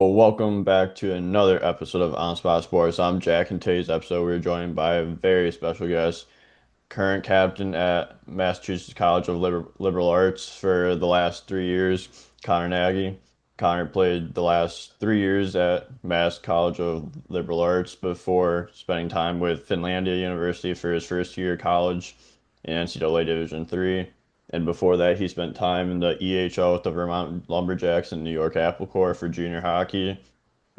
Well, welcome back to another episode of On Spot Sports. I'm Jack, and today's episode we're joined by a very special guest, current captain at Massachusetts College of Liberal Arts for the last 3 years, Connor Nagy. Connor played the last 3 years at Mass College of Liberal Arts before spending time with Finlandia University for his first year of college in NCAA Division III. And before that, he spent time in the EHL with the Vermont Lumberjacks and New York Apple Corps for junior hockey,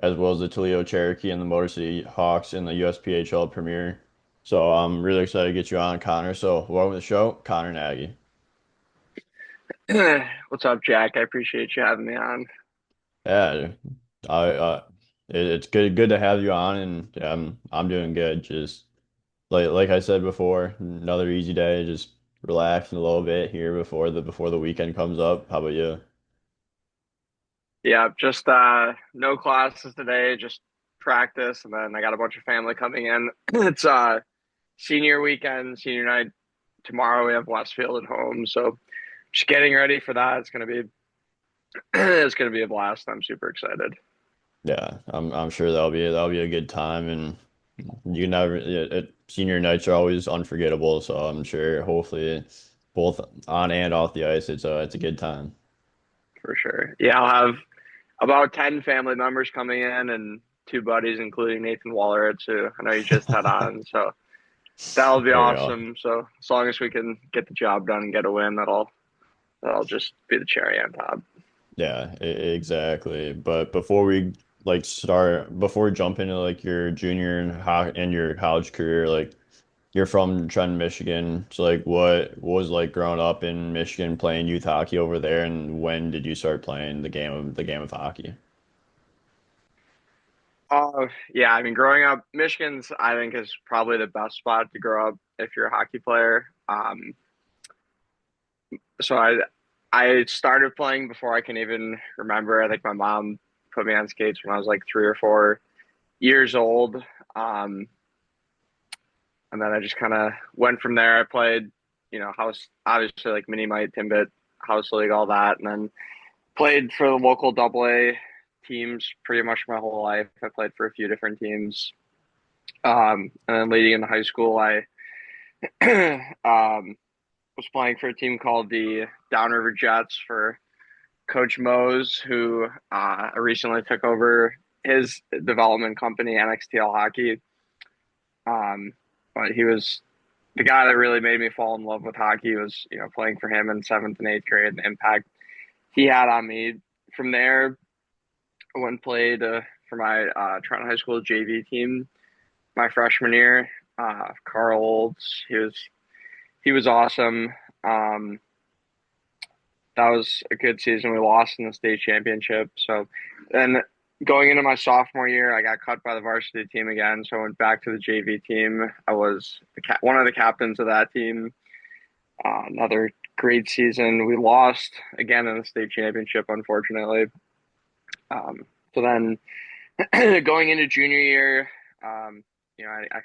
as well as the Toledo Cherokee and the Motor City Hawks in the USPHL Premier. So I'm really excited to get you on, Connor. So welcome to the show, Connor Nagy. What's up, Jack? I appreciate you having me on. Yeah, it's good to have you on, and I'm doing good. Just like I said before, another easy day, just relaxing a little bit here before the weekend comes up. How about you? Yeah, just no classes today, just practice, and then I got a bunch of family coming in. It's senior weekend, senior night. Tomorrow we have Westfield at home, so just getting ready for that. It's gonna be it's gonna be a blast. I'm super excited. Yeah, I'm sure that'll be a good time, and you never senior nights are always unforgettable. So I'm sure, hopefully, both on and off the ice, it's a good time. For sure. Yeah, I'll have about 10 family members coming in and two buddies, including Nathan Walleritz, who I know you just had on. So that'll be There you go. awesome. So as long as we can get the job done and get a win, that'll just be the cherry on top. Yeah, exactly. But before we jump into like your junior and your college career, like you're from Trenton, Michigan. So like what was like growing up in Michigan playing youth hockey over there, and when did you start playing the game of hockey? Yeah, I mean, growing up, Michigan's I think is probably the best spot to grow up if you're a hockey player. So I started playing before I can even remember. I think my mom put me on skates when I was like 3 or 4 years old, and then I just kind of went from there. I played, house obviously like mini mite, timbit, house league, all that, and then played for the local AA teams pretty much my whole life. I played for a few different teams. And then leading into high school, I was playing for a team called the Downriver Jets for Coach Mose, who recently took over his development company, NXTL Hockey. Um, but he was the guy that really made me fall in love with hockey. Was playing for him in seventh and eighth grade, and the impact he had on me. From there, I went and played for my Trenton High School JV team my freshman year. Carl Olds, he was awesome. Um, that was a good season. We lost in the state championship. So then going into my sophomore year, I got cut by the varsity team again. So I went back to the JV team. I was one of the captains of that team. Another great season. We lost again in the state championship, unfortunately. So then going into junior year, I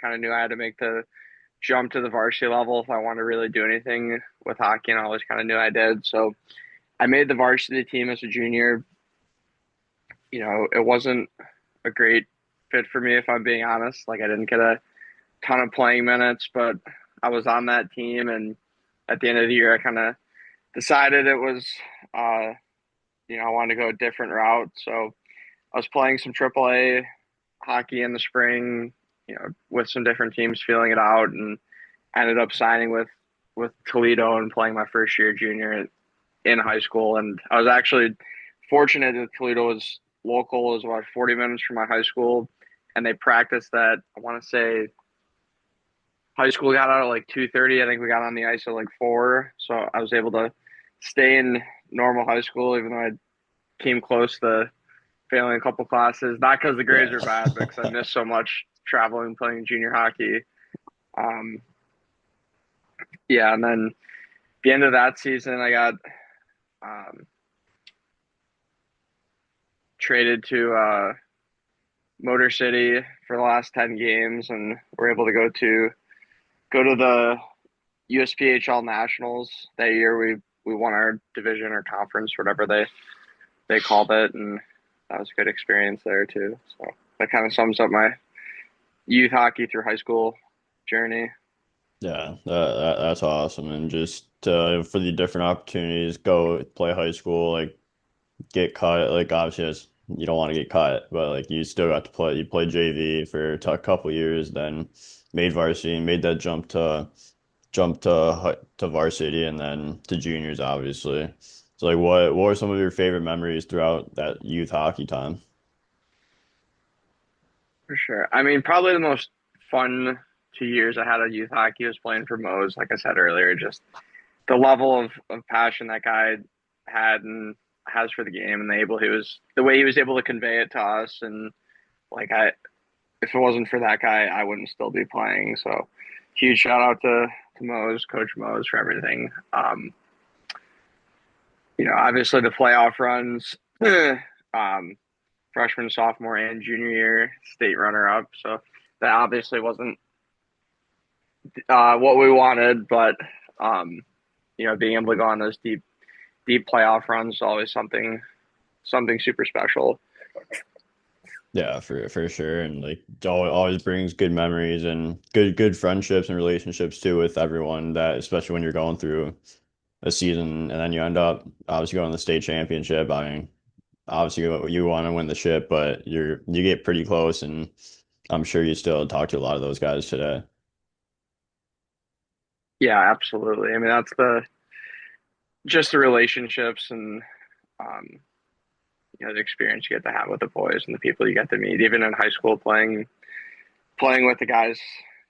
kind of knew I had to make the jump to the varsity level if I wanted to really do anything with hockey, and I always kind of knew I did. So I made the varsity team as a junior. It wasn't a great fit for me, if I'm being honest. Like, I didn't get a ton of playing minutes, but I was on that team. And at the end of the year, I kind of decided it was, I wanted to go a different route. So I was playing some AAA hockey in the spring, with some different teams, feeling it out, and ended up signing with Toledo and playing my first year junior in high school. And I was actually fortunate that Toledo was local, it was about 40 minutes from my high school, and they practiced that. I want to say high school got out at like 2:30. I think we got on the ice at like 4, so I was able to stay in normal high school, even though I came close to failing a couple classes. Not because the grades Yeah. were bad, but because I missed so much traveling playing junior hockey. Um, yeah, and then at the end of that season, I got um, traded to Motor City for the last 10 games, and we're able to go to the USPHL Nationals that year. We won our division or conference, whatever they called it, and that was a good experience there too. So that kind of sums up my youth hockey through high school journey. Yeah, that's awesome. And just for the different opportunities, go play high school, like get cut. Like obviously, you don't want to get cut, but like you still got to play. You played JV for a couple years, then made varsity, made that jump to varsity, and then to juniors, obviously. So like, what were some of your favorite memories throughout that youth hockey time? For sure. I mean, probably the most fun 2 years I had of youth hockey was playing for Mose. Like I said earlier, just the level of passion that guy had and has for the game, and the way he was able to convey it to us. And like if it wasn't for that guy, I wouldn't still be playing. So huge shout out to Mose, Coach Mose, for everything. Obviously the playoff runs, um, freshman, sophomore, and junior year, state runner up. So that obviously wasn't what we wanted, but being able to go on those deep playoff runs is always something super special. Yeah, for sure, and like it always brings good memories and good friendships and relationships too with everyone. That especially when you're going through a season and then you end up obviously going to the state championship. I mean, obviously you want to win the ship, but you get pretty close, and I'm sure you still talk to a lot of those guys today. Yeah, absolutely. I mean, that's the just the relationships and um, the experience you get to have with the boys and the people you get to meet, even in high school, playing with the guys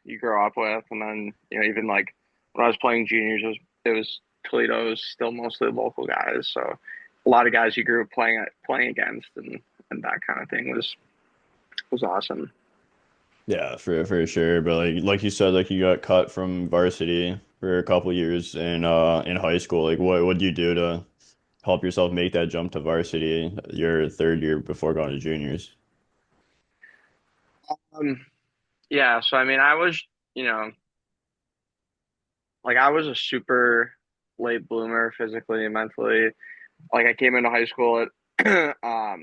you grow up with, and then even like when I was playing juniors, it was Toledo's still mostly local guys, so a lot of guys you grew up playing against, and that kind of thing was awesome. Yeah, for sure. But like you said, like you got cut from varsity for a couple years in high school. Like what would you do to help yourself make that jump to varsity your third year before going to juniors? Um, yeah, so I mean, you know, I was a super late bloomer physically and mentally. Like I came into high school at I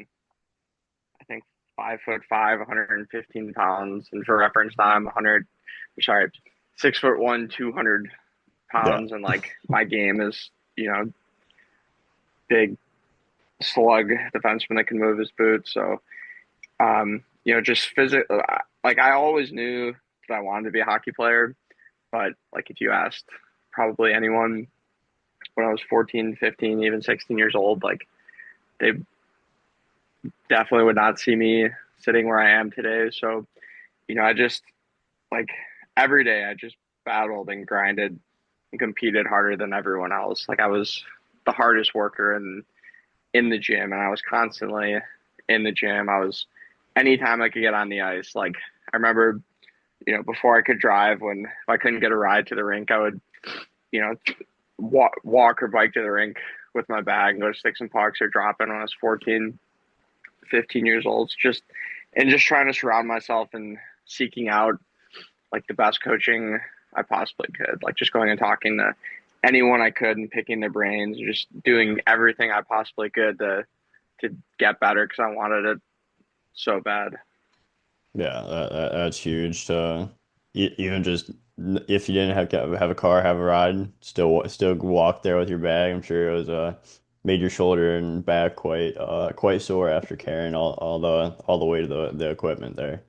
think 5'5", 115 pounds, and for reference, now I'm 100. Sorry, 6'1", 200 Yeah. pounds, and like my game is big slug defenseman that can move his boots. So just physical. Like I always knew that I wanted to be a hockey player, but like if you asked probably anyone when I was 14, 15, even 16 years old, like they definitely would not see me sitting where I am today. So, I just like every day I just battled and grinded and competed harder than everyone else. Like I was the hardest worker in the gym, and I was constantly in the gym. I was anytime I could get on the ice. Like I remember, before I could drive, when if I couldn't get a ride to the rink, I would, you know, walk or bike to the rink with my bag and go to Sticks and Pucks or drop in when I was 14, 15 years old. Just trying to surround myself and seeking out like the best coaching I possibly could. Like just going and talking to anyone I could and picking their brains, just doing everything I possibly could to get better because I wanted it so bad. Yeah, that's huge. Even just if you didn't have a car, have a ride, still walk there with your bag. I'm sure it was made your shoulder and back quite sore after carrying all the way to the equipment there.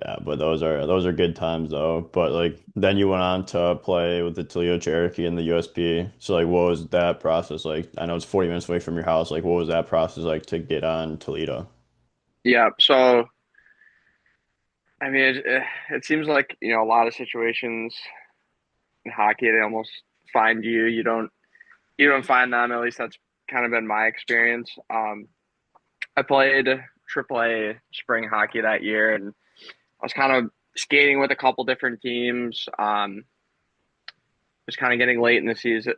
Yeah, but those are good times though. But like then you went on to play with the Toledo Cherokee and the USP. So like what was that process like? I know it's 40 minutes away from your house. Like what was that process like to get on Toledo? Yeah. So I mean, it seems like a lot of situations in hockey they almost find you. You don't find them. At least that's kind of been my experience. I played AAA spring hockey that year, and I was kind of skating with a couple different teams. Was kind of getting late in the season,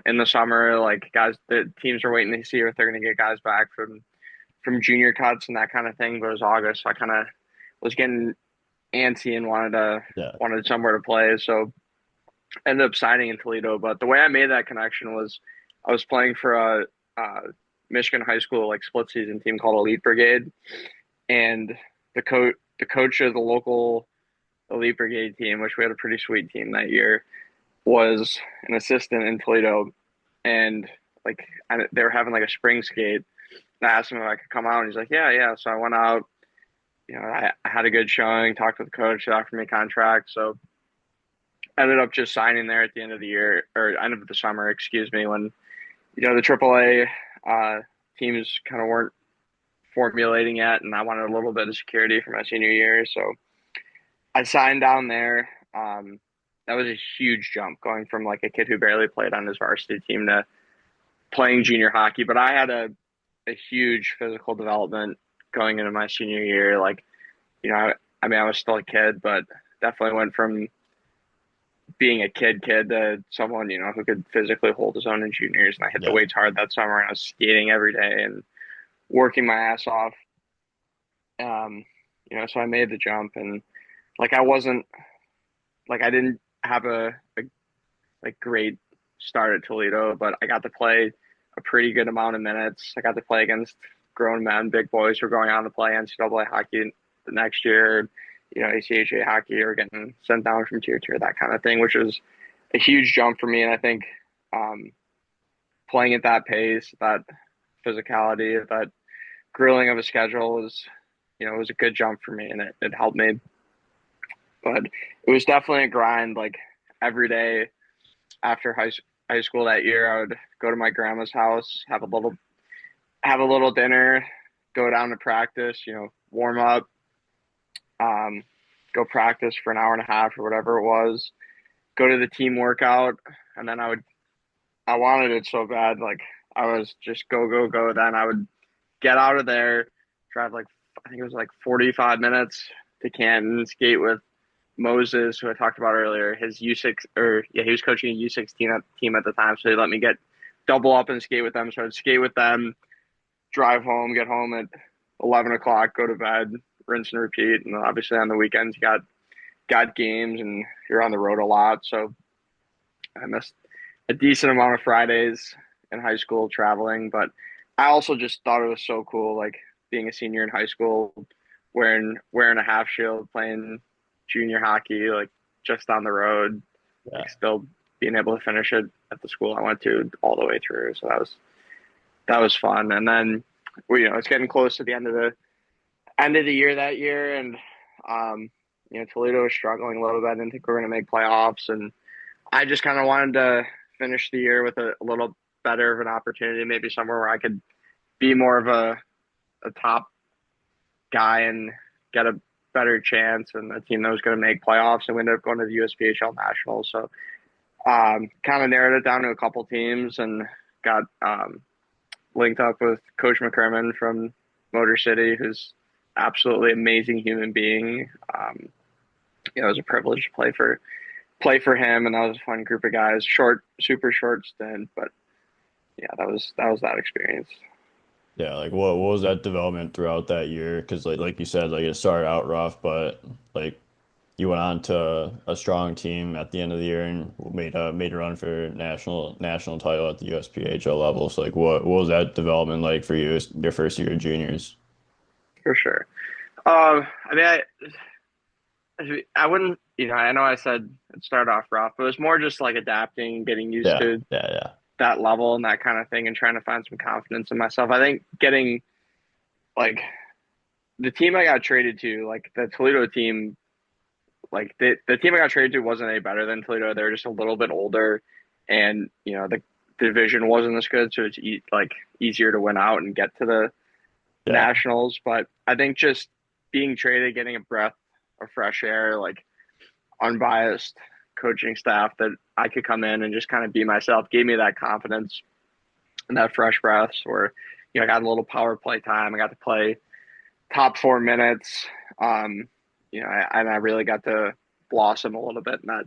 in the summer. Like guys, the teams are waiting to see if they're going to get guys back from junior cuts and that kind of thing. But it was August, so I kind of was getting antsy and Yeah. wanted somewhere to play. So ended up signing in Toledo. But the way I made that connection was I was playing for a Michigan high school like split season team called Elite Brigade, and the coach of the local Elite Brigade team, which we had a pretty sweet team that year, was an assistant in Toledo, and like they were having like a spring skate. And I asked him if I could come out, and he's like, "Yeah, yeah." So I went out. I had a good showing. Talked with the coach. He offered me a contract. So I ended up just signing there at the end of the year or end of the summer, excuse me, when the AAA teams kind of weren't formulating yet, and I wanted a little bit of security for my senior year. So I signed down there. That was a huge jump going from like a kid who barely played on his varsity team to playing junior hockey. But I had a huge physical development going into my senior year. Like, I mean, I was still a kid, but definitely went from being a kid to someone, who could physically hold his own in juniors. And I hit the Yeah. weights hard that summer and I was skating every day and working my ass off. So I made the jump and like I wasn't like I didn't have a like great start at Toledo, but I got to play a pretty good amount of minutes. I got to play against grown men, big boys who were going on to play NCAA hockey the next year, ACHA hockey or getting sent down from tier 2, that kind of thing, which was a huge jump for me. And I think um, playing at that pace, that physicality, that grilling of a schedule was a good jump for me and it helped me. But it was definitely a grind. Like every day after high school that year, I would go to my grandma's house, have a little dinner, go down to practice, warm up, um, go practice for an hour and a half or whatever it was, go to the team workout, and then I wanted it so bad, like I was just go go go. Then I would get out of there, drive like I think it was like 45 minutes to Canton, skate with Moses, who I talked about earlier. His U6 or yeah, he was coaching a U16 team at the time, so he let me get double up and skate with them. So I'd skate with them, drive home, get home at 11 o'clock, go to bed, rinse and repeat. And obviously on the weekends, you got games and you're on the road a lot. So I missed a decent amount of Fridays in high school traveling. But I also just thought it was so cool, like being a senior in high school, wearing a half shield, playing junior hockey, like just on the road, Yeah. like still being able to finish it at the school I went to all the way through. So that was fun. And then it's getting close to the end of the year that year, and Toledo was struggling a little bit. I didn't think we were going to make playoffs, and I just kind of wanted to finish the year with a little better of an opportunity, maybe somewhere where I could be more of a top guy and get a better chance and a team that was going to make playoffs. And we ended up going to the USPHL Nationals. So kind of narrowed it down to a couple teams and got linked up with Coach McCrimmon from Motor City, who's absolutely amazing human being. It was a privilege to play for him, and that was a fun group of guys. Super short stint, but yeah, that was that experience. Yeah, like what was that development throughout that year? Because like you said, like it started out rough, but like you went on to a strong team at the end of the year and made a run for national title at the USPHL level. So like what was that development like for you your first year of juniors? For sure. I mean, I wouldn't, I know I said it started off rough, but it was more just like adapting, getting used Yeah, to yeah, yeah, that level and that kind of thing, and trying to find some confidence in myself. I think getting like the team I got traded to, like the Toledo team, like the team I got traded to wasn't any better than Toledo. They were just a little bit older, and the division wasn't as good, so it's like easier to win out and get to the yeah, nationals. But I think just being traded, getting a breath of fresh air, like unbiased coaching staff that I could come in and just kind of be myself, gave me that confidence and that fresh breath. Where I got a little power play time. I got to play top 4 minutes. And I really got to blossom a little bit in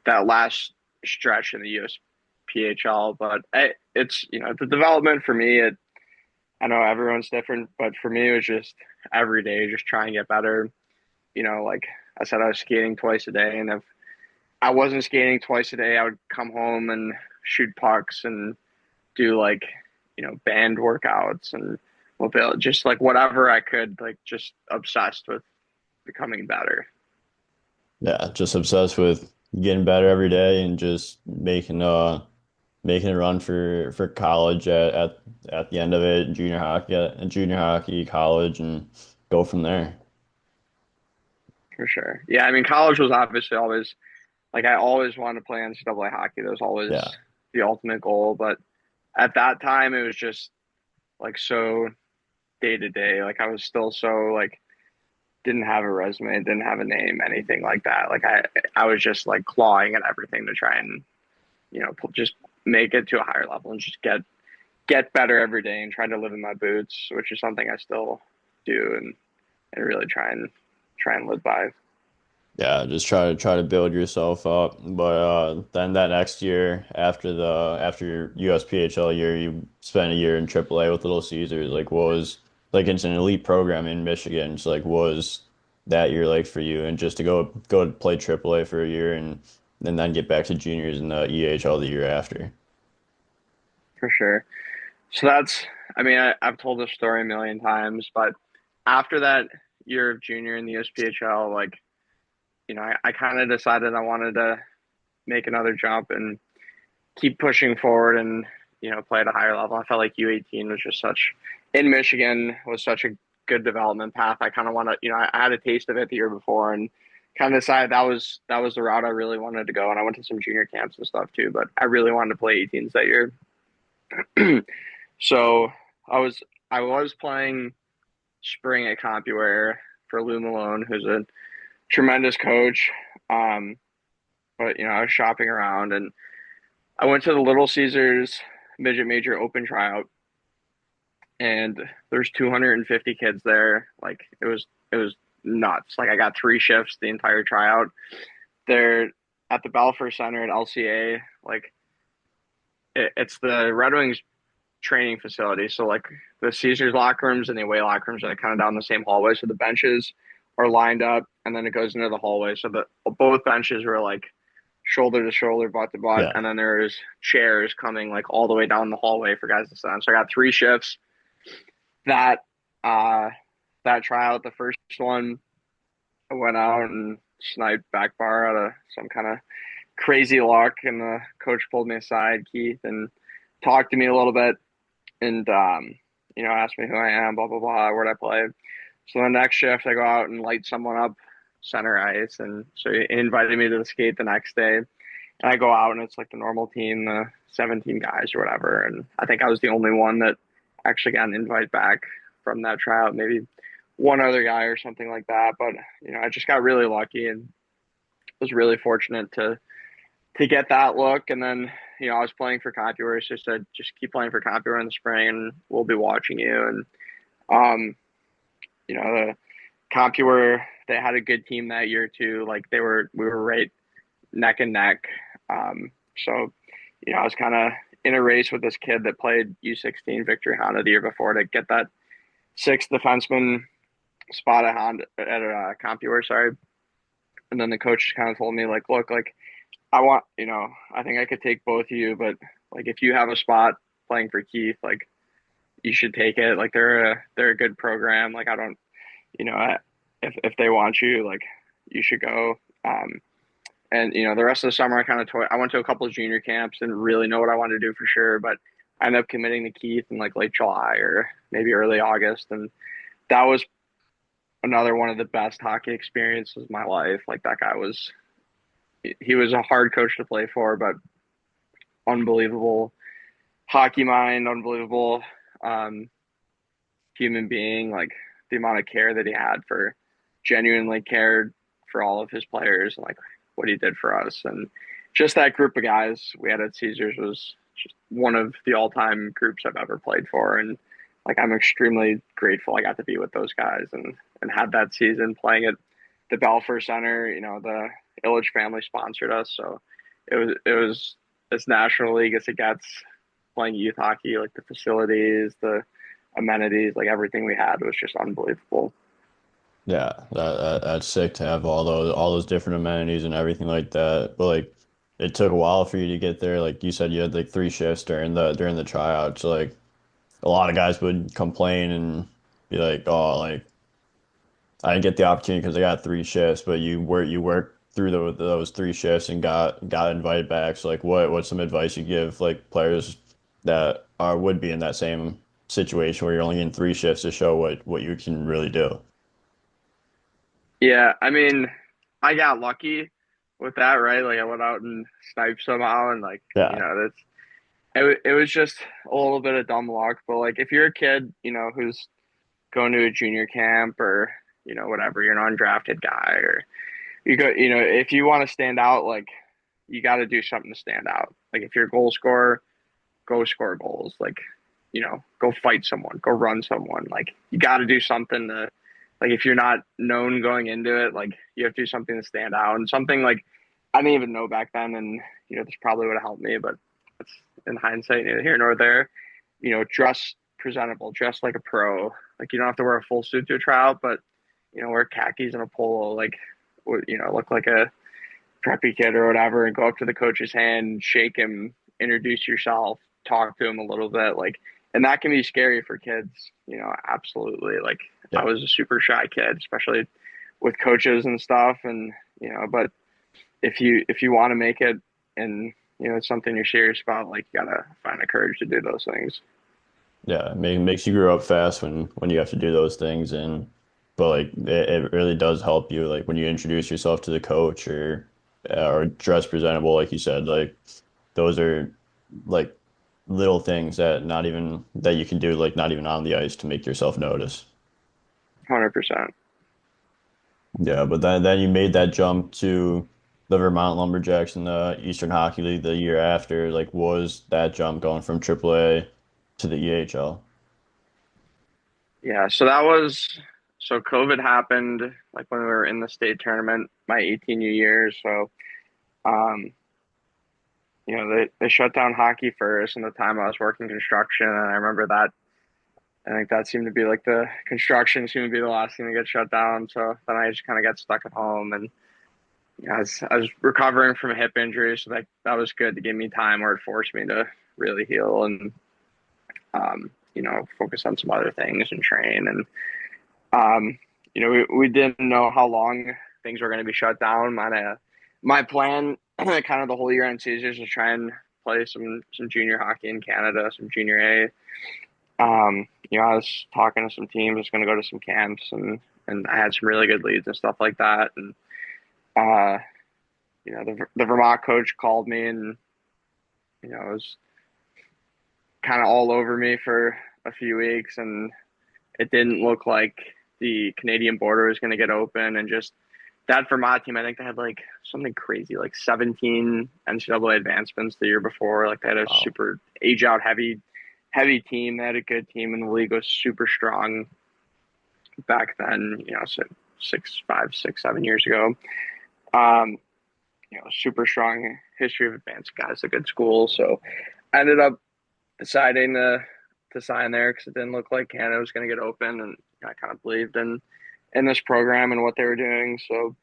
that last stretch in the USPHL. But it's the development for me. I know everyone's different, but for me, it was just every day, just try and get better. Like I said, I was skating twice a day, and if I wasn't skating twice a day, I would come home and shoot pucks and do like band workouts and mobility, just like whatever I could, like just obsessed with becoming better. Yeah, just obsessed with getting better every day and just making a run for college at the end of it, junior hockey, college, and go from there. For sure. Yeah, I mean, college was obviously always like I always wanted to play NCAA hockey. That was always Yeah. the ultimate goal. But at that time, it was just like so day to day. Like I was still so like didn't have a resume, didn't have a name, anything like that. Like I was just like clawing at everything to try and just make it to a higher level and just get better every day and try to live in my boots, which is something I still do and really try and live by. Yeah, just try to build yourself up. But then that next year after your USPHL year, you spent a year in AAA with Little Caesars. Like what was like it's an elite program in Michigan. So like what was that year like for you? And just to go play AAA for a year and then get back to juniors in the EHL the year after. For sure. So I mean, I've told this story a million times, but after that year of junior in the USPHL, like, I kind of decided I wanted to make another jump and keep pushing forward and, play at a higher level. I felt like U18 was just in Michigan was such a good development path. I kind of want to, I had a taste of it the year before and kind of decided that was the route I really wanted to go. And I went to some junior camps and stuff too, but I really wanted to play 18s that year. So I was I was playing spring at CompuWare for Lou Malone, who's a tremendous coach. Um, but I was shopping around and I went to the Little Caesars Midget Major Open tryout, and there's 250 kids there. Like it was nuts. Like I got three shifts the entire tryout. They're at the Balfour Center at LCA. Like it's the Red Wings training facility. So like the Caesars locker rooms and the away locker rooms are kind of down the same hallway. So the benches are lined up and then it goes into the hallway. So the both benches were like shoulder to shoulder, butt to butt, Yeah. and then there's chairs coming like all the way down the hallway for guys to sit on. So I got three shifts. That uh that tryout, the first one, I went out and sniped back bar out of some kind of crazy luck, and the coach pulled me aside, Keith, and talked to me a little bit and asked me who I am, blah blah blah, where I play. So the next shift, I go out and light someone up center ice, and so he invited me to the skate the next day. And I go out, and it's like the normal team, the 17 guys or whatever. And I think I was the only one that actually got an invite back from that tryout. Maybe one other guy or something like that. But I just got really lucky and was really fortunate to get that look. And then I was playing for CompuWare, so I said just keep playing for CompuWare in the spring, and we'll be watching you. And um, the CompuWare, they had a good team that year too. Like we were right neck and neck. So I was kind of in a race with this kid that played U16 Victory Honda the year before to get that sixth defenseman spot at Honda at CompuWare. Sorry, and then the coach kind of told me like, look, like I want, I think I could take both of you, but like if you have a spot playing for Keith, like you should take it. Like they're a good program. Like I don't, if they want you, like you should go. And the rest of the summer, I went to a couple of junior camps and really know what I wanted to do for sure. But I ended up committing to Keith in like late July or maybe early August, and that was another one of the best hockey experiences of my life. Like that guy he was a hard coach to play for, but unbelievable hockey mind, unbelievable um, human being. Like the amount of care that he had for genuinely cared for all of his players and like what he did for us. And just that group of guys we had at Caesars was just one of the all time groups I've ever played for. And like I'm extremely grateful I got to be with those guys and had that season playing at the Balfour Center. The Illich family sponsored us, so it was as National League as it gets playing youth hockey. Like the facilities, the amenities, like everything we had was just unbelievable. Yeah, that's sick to have all those different amenities and everything like that. But like it took a while for you to get there. Like you said, you had like three shifts during the tryout. So like a lot of guys would complain and be like, "Oh, like I didn't get the opportunity because I got three shifts," but you worked through those three shifts and got invited back. So like, what's some advice you give like players that are would be in that same situation where you're only in three shifts to show what you can really do? Yeah, I mean, I got lucky with that, right? Like I went out and sniped somehow, and like Yeah, that's it was just a little bit of dumb luck. But like if you're a kid, who's going to a junior camp or whatever, you're an undrafted guy, or if you want to stand out, like you got to do something to stand out. Like if you're a goal scorer, go score goals. Like go fight someone, go run someone. Like you got to do something to, like if you're not known going into it, like you have to do something to stand out, and something like I didn't even know back then, and this probably would have helped me, but it's in hindsight neither here nor there. Dress presentable, dress like a pro. Like you don't have to wear a full suit to a tryout, but wear khakis and a polo, like look like a preppy kid or whatever, and go up to the coach's hand, shake him, introduce yourself, talk to him a little bit, like, and that can be scary for kids, absolutely. Like, I yeah, was a super shy kid, especially with coaches and stuff, and but if you want to make it, and it's something you're serious about, like, you gotta find the courage to do those things. yeah. Makes you grow up fast when you have to do those things, and but like it really does help you like when you introduce yourself to the coach or dress presentable, like you said, like those are like little things that not even that you can do like not even on the ice to make yourself notice. 100%. Yeah, but then you made that jump to the Vermont Lumberjacks in the Eastern Hockey League the year after. Like, was that jump going from AAA to the EHL? Yeah, so COVID happened like when we were in the state tournament my 18U year. So um, they shut down hockey first, and the time I was working construction, and I remember that. I think that seemed to be like the construction seemed to be the last thing to get shut down. So then I just kind of got stuck at home, and I was recovering from a hip injury, so that was good to give me time where it forced me to really heal and focus on some other things and train. And we didn't know how long things were going to be shut down. My plan, kind of the whole year on Caesars, was try and play some junior hockey in Canada, some junior A. I was talking to some teams, was going to go to some camps, and I had some really good leads and stuff like that. And uh, the Vermont coach called me, and it was kind of all over me for a few weeks, and it didn't look like the Canadian border was going to get open, and just that Vermont team, I think they had like something crazy, like 17 NCAA advancements the year before. Like they had a Wow. super age out heavy team. They had a good team, and the league was super strong back then. So 6, 5, 6, 7 years ago. Um, super strong history of advanced guys, a good school. So I ended up deciding to sign there because it didn't look like Canada was going to get open, and I kind of believed in this program and what they were doing. So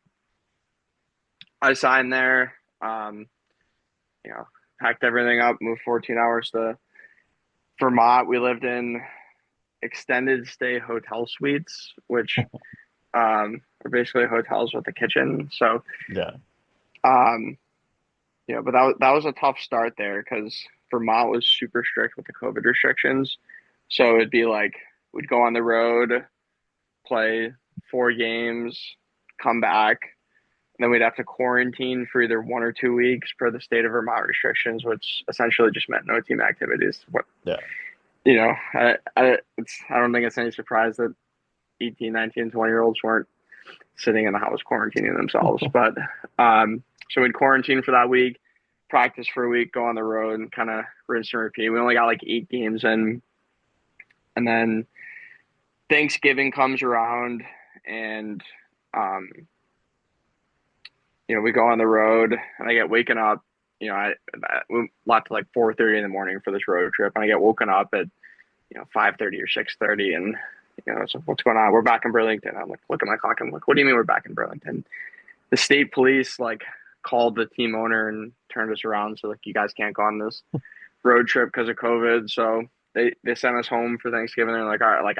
I signed there. You know, Packed everything up, moved 14 hours to Vermont. We lived in extended stay hotel suites, which are basically hotels with a kitchen. So, Yeah. um, but that was a tough start there because Vermont was super strict with the COVID restrictions. So it'd be like we'd go on the road, play 4 games, come back, and then we'd have to quarantine for either 1 or 2 weeks per the state of Vermont restrictions, which essentially just meant no team activities. What Yeah. I don't think it's any surprise that 18, 19, 20-year-olds weren't sitting in the house quarantining themselves. But so we'd quarantine for that week, practice for a week, go on the road, and kind of rinse and repeat. We only got like 8 games in, and then Thanksgiving comes around, and um, we go on the road, and I get waken up. We left like 4:30 in the morning for this road trip, and I get woken up at 5:30 or 6:30, and so what's going on? We're back in Burlington. I'm like, look at my clock. I'm like, what do you mean we're back in Burlington? The state police like called the team owner and turned us around. So like, you guys can't go on this road trip because of COVID. So they sent us home for Thanksgiving. They're like, all right,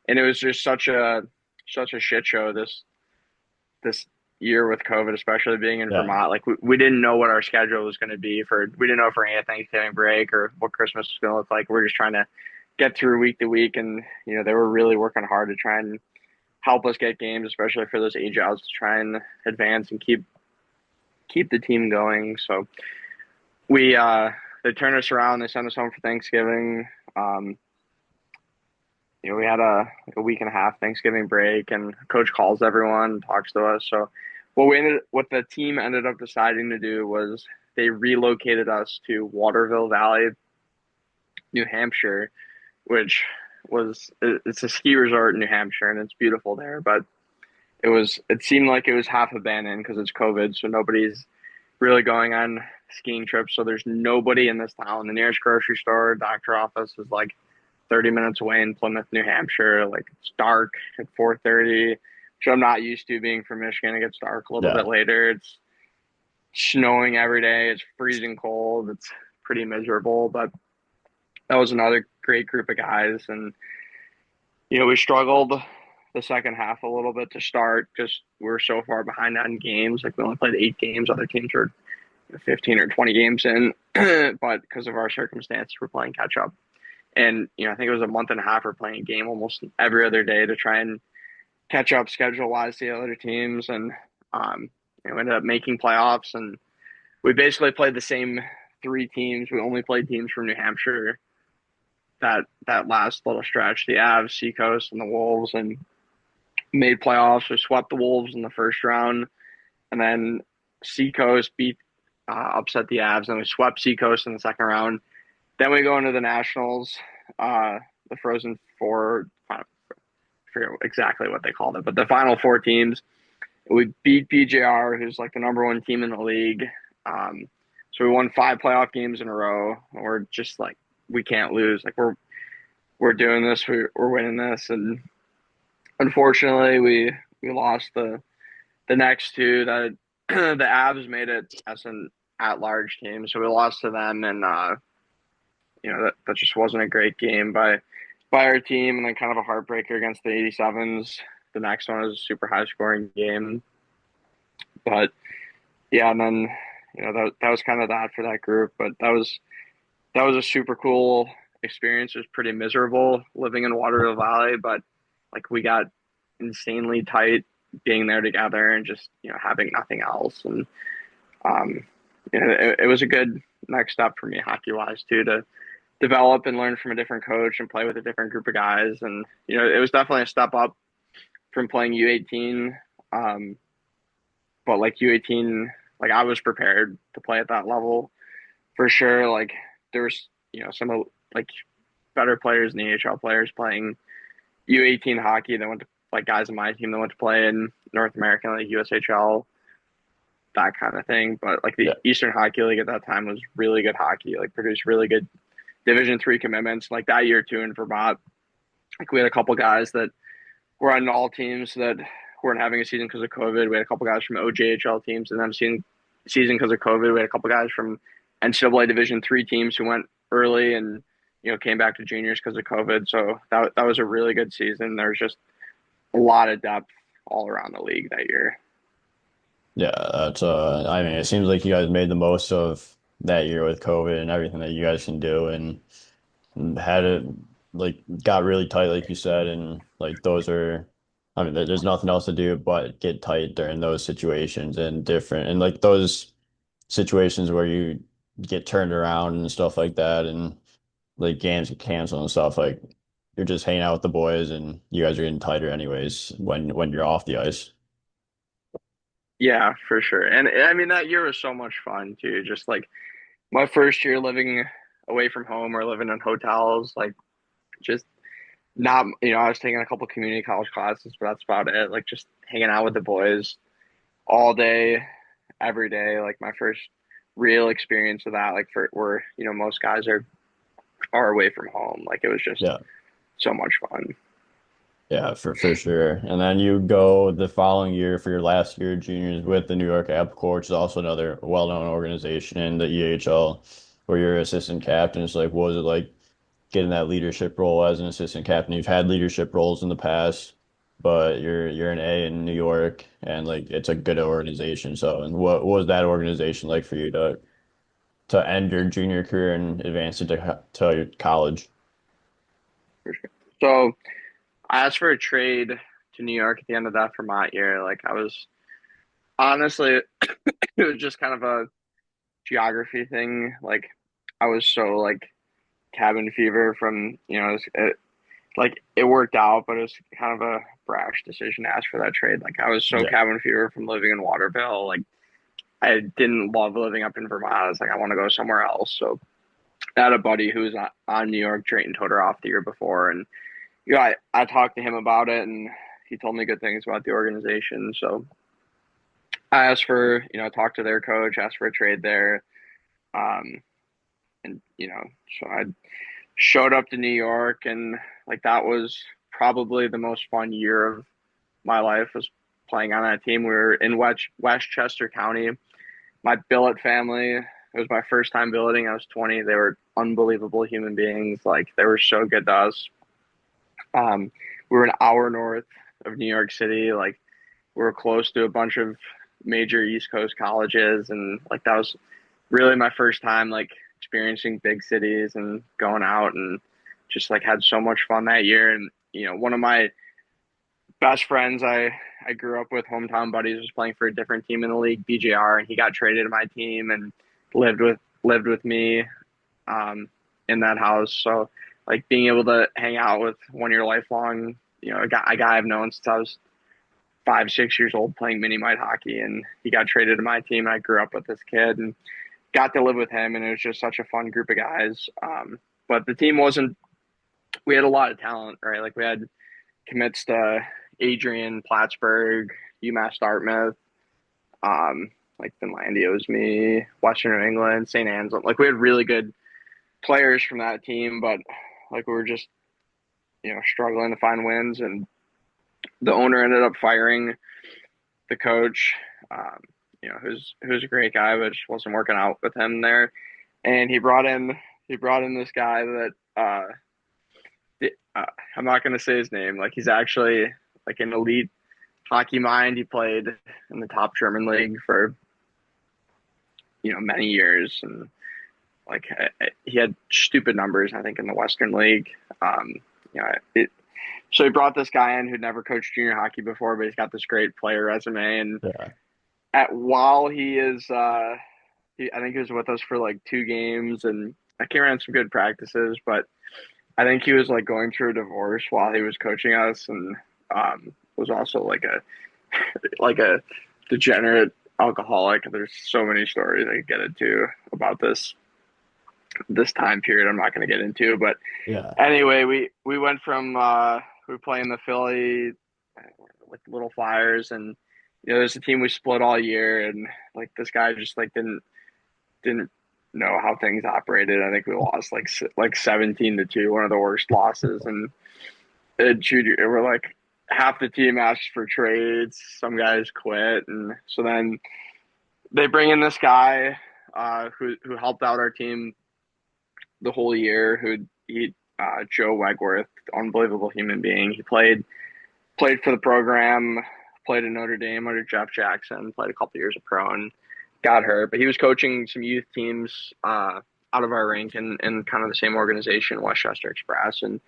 and it was just such a shit show this year with COVID, especially being in Yeah. Vermont. Like we didn't know what our schedule was going to be we didn't know if we're going to get Thanksgiving break or what Christmas was going to look like. We're just trying to get through week to week, and they were really working hard to try and help us get games, especially for those age outs, to try and advance and keep the team going. So we they turned us around. They sent us home for Thanksgiving. Um, we had a week and a half Thanksgiving break, and coach calls everyone, talks to us. So what the team ended up deciding to do was they relocated us to Waterville Valley, New Hampshire, which it's a ski resort in New Hampshire, and it's beautiful there. But it seemed like it was half abandoned because it's COVID, so nobody's really going on skiing trips. So there's nobody in this town. The nearest grocery store, doctor office is like 30 minutes away in Plymouth, New Hampshire. Like it's dark at 4:30, which I'm not used to being from Michigan. It gets dark a little Yeah. bit later. It's snowing every day. It's freezing cold. It's pretty miserable. But that was another great group of guys, and we struggled the second half a little bit to start because we were so far behind on games. Like we only played 8 games. Other teams were 15 or 20 games in, but because of our circumstances, we're playing catch up. And I think it was a month and a half. We're playing a game almost every other day to try and catch up schedule wise to the other teams, and we ended up making playoffs. And we basically played the same 3 teams. We only played teams from New Hampshire that last little stretch: the Avs, Seacoast, and the Wolves, and made playoffs. We swept the Wolves in the first round, and then Seacoast upset the Avs, and we swept Seacoast in the second round. Then we go into the Nationals, the Frozen Four. I forget exactly what they called it, but the final 4 teams. We beat BJR, who's like the #1 team in the league. So we won 5 playoff games in a row. We're just like, we can't lose. Like we're doing this. We're winning this, and unfortunately, we lost the next 2. That the Avs made it as an at-large team, so we lost to them, and that just wasn't a great game by our team. And then kind of a heartbreaker against the 87s. The next one was a super high scoring game, but yeah, and then that was kind of that for that group. But that was a super cool experience. It was pretty miserable living in Waterville Valley, but like we got insanely tight being there together and just having nothing else. And um, it was a good next step for me hockey wise too, to develop and learn from a different coach and play with a different group of guys. And it was definitely a step up from playing U18. But like U18, like I was prepared to play at that level for sure. Like there was some like better players and AHL players playing U18 hockey that went to, like, guys on my team that went to play in North America, like USHL, that kind of thing. But like the Yeah. Eastern Hockey League at that time was really good hockey, like produced really good Division III commitments. Like that year too in Vermont, like we had a couple guys that were on all teams that weren't having a season because of COVID. We had a couple guys from OJHL teams and then season because of COVID. We had a couple guys from NCAA Division III teams who went early and came back to juniors because of COVID. So that was a really good season. There's just a lot of depth all around the league that year. Yeah, that's I mean, it seems like you guys made the most of that year with COVID and everything that you guys can do and had it like got really tight like you said and like those are I mean there's nothing else to do but get tight during those situations and different and like those situations where you get turned around and stuff like that and like games get canceled and stuff like you're just hanging out with the boys and you guys are getting tighter anyways when you're off the ice. Yeah, for sure. And I mean that year was so much fun too. Just like my first year living away from home or living in hotels, like just not, I was taking a couple community college classes, but that's about it. Like just hanging out with the boys all day, every day. Like my first real experience of that, like for where, most guys are away from home. Like it was just Yeah. so much fun. Yeah, for sure. And then you go the following year for your last year of juniors with the New York Apple Corps, which is also another well-known organization in the EHL, where you're assistant captain. So like, what was it like get in that leadership role as an assistant captain. You've had leadership roles in the past, but you're an A in New York, and like it's a good organization. So, and what was that organization like for you to end your junior career and advance to your college? for sure. So I asked for a trade to New York at the end of that Vermont year. Like I was honestly, it was just kind of a geography thing. Like I was so like cabin fever from like it worked out, but it was kind of a brash decision to ask for that trade. Like I was so Yeah. cabin fever from living in Waterville. Like I didn't love living up in Vermont. I was like, I want to go somewhere else. So I had a buddy who was on New York Drayton towed her off the year before, and I talked to him about it, and he told me good things about the organization. So I asked for talked to their coach, asked for a trade there, um, and so I showed up to New York, and like that was probably the most fun year of my life was playing on that team. We were in Westchester County. My billet family, it was my first time billeting. I was 20. They were unbelievable human beings. Like they were so good to us. We were an hour north of New York City. Like we were close to a bunch of major East Coast colleges, and like that was really my first time like experiencing big cities and going out and just like had so much fun that year. And one of my best friends I grew up with, hometown buddies, was playing for a different team in the league, BJR, and he got traded to my team and lived with me um, in that house. So like being able to hang out with one of your lifelong, a guy I've known since I was 5, 6 years old playing mini mite hockey, and he got traded to my team. I grew up with this kid and got to live with him, and it was just such a fun group of guys. But the team wasn't. We had a lot of talent, right? Like we had commits to Adrian, Plattsburgh, UMass Dartmouth, like Finlandia was me, Western New England, St. Anselm. Like we had really good players from that team, but like we were just struggling to find wins, and the owner ended up firing the coach. Who's a great guy, but just wasn't working out with him there. And he brought in this guy that I'm not going to say his name. Like he's actually like an elite hockey mind. He played in the top German league for many years, and like he had stupid numbers. I think in the Western League. Um, you know, it, so he brought this guy in who'd never coached junior hockey before, but he's got this great player resume. And Yeah. while he is, I think he was with us for like 2 games, and I came around some good practices, but I think he was like going through a divorce while he was coaching us, and was also like a degenerate alcoholic. There's so many stories I could get into about this time period. I'm not going to get into, but Yeah. anyway, we went from we were playing the Philly with Little Flyers, and there's a team we split all year, and like this guy just like didn't know how things operated. I think we lost like 17-2, one of the worst losses. And junior, we're like half the team asked for trades. Some guys quit, and so then they bring in this guy who helped out our team the whole year. Joe Wegworth, unbelievable human being. He played for the program, played in Notre Dame under Jeff Jackson, played a couple years of pro, and got hurt. But he was coaching some youth teams out of our rink in kind of the same organization, Westchester Express. And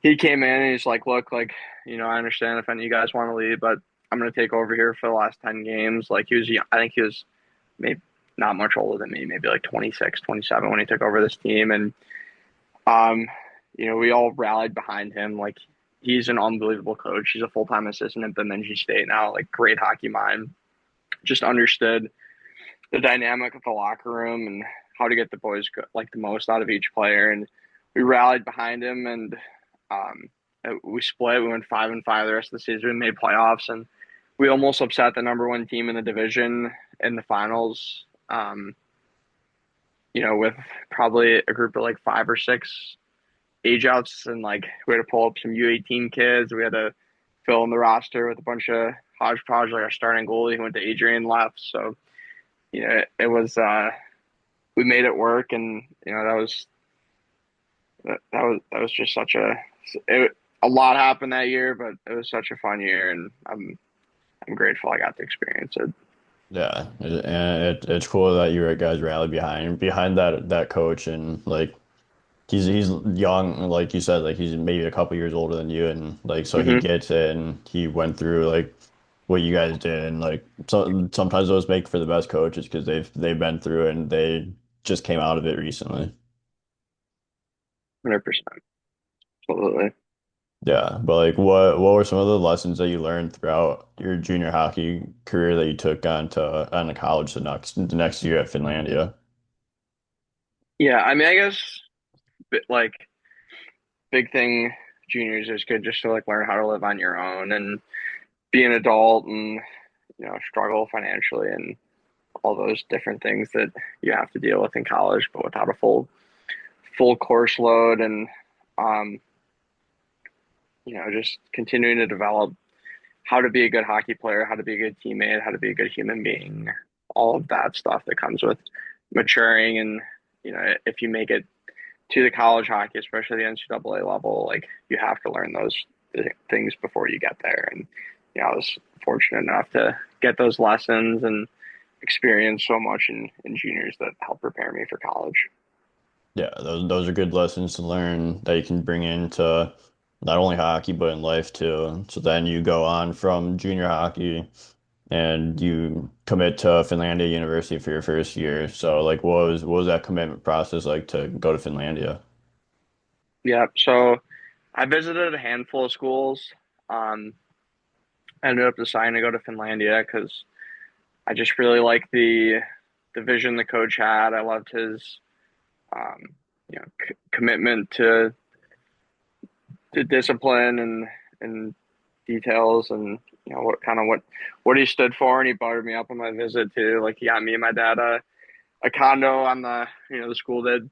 he came in and he's like, look, like, I understand if any of you guys want to leave, but I'm going to take over here for the last 10 games. Like he was, I think he was maybe not much older than me, maybe like 26, 27 when he took over this team. And, um, we all rallied behind him. Like he's an unbelievable coach. He's a full-time assistant at Bemidji State now, like great hockey mind, just understood the dynamic of the locker room and how to get the boys like the most out of each player. And we rallied behind him, and um, we split. We went 5-5 the rest of the season. We made playoffs, and we almost upset the number one team in the division in the finals. With probably a group of like 5 or 6 age outs, and like we had to pull up some U18 kids. We had to fill in the roster with a bunch of hodgepodge, like our starting goalie who went to Adrian left. So, it was, we made it work, and, that was that was just a lot happened that year, but it was such a fun year, and I'm grateful I got to experience it. Yeah, and it's cool that you guys rally behind that coach and like he's young, like you said, like he's maybe a couple years older than you, and like so he Hmm. gets it, and he went through like what you guys did, and like sometimes those make for the best coaches because they've been through it and they just came out of it recently. 100%. Absolutely. Yeah, but like what were some of the lessons that you learned throughout your junior hockey career that you took on to college the next year at Finlandia? Yeah, I mean, I guess like big thing juniors is good just to like learn how to live on your own and be an adult and struggle financially and all those different things that you have to deal with in college, but without a full course load and um, just continuing to develop how to be a good hockey player, how to be a good teammate, how to be a good human being, all of that stuff that comes with maturing and if you make it to the college hockey, especially the NCAA level, like you have to learn those things before you get there. And I was fortunate enough to get those lessons and experience so much in juniors that helped prepare me for college. Yeah, those are good lessons to learn that you can bring into not only hockey but in life too. So then you go on from junior hockey and you commit to Finlandia University for your first year. So like what was that commitment process like to go to Finlandia? Yeah, so I visited a handful of schools. Um, I ended up deciding to go to Finlandia because I just really liked the vision the coach had. I loved his um, commitment to discipline and details and what he stood for, and he buttered me up on my visit too. Like he got me and my dad a condo on the school did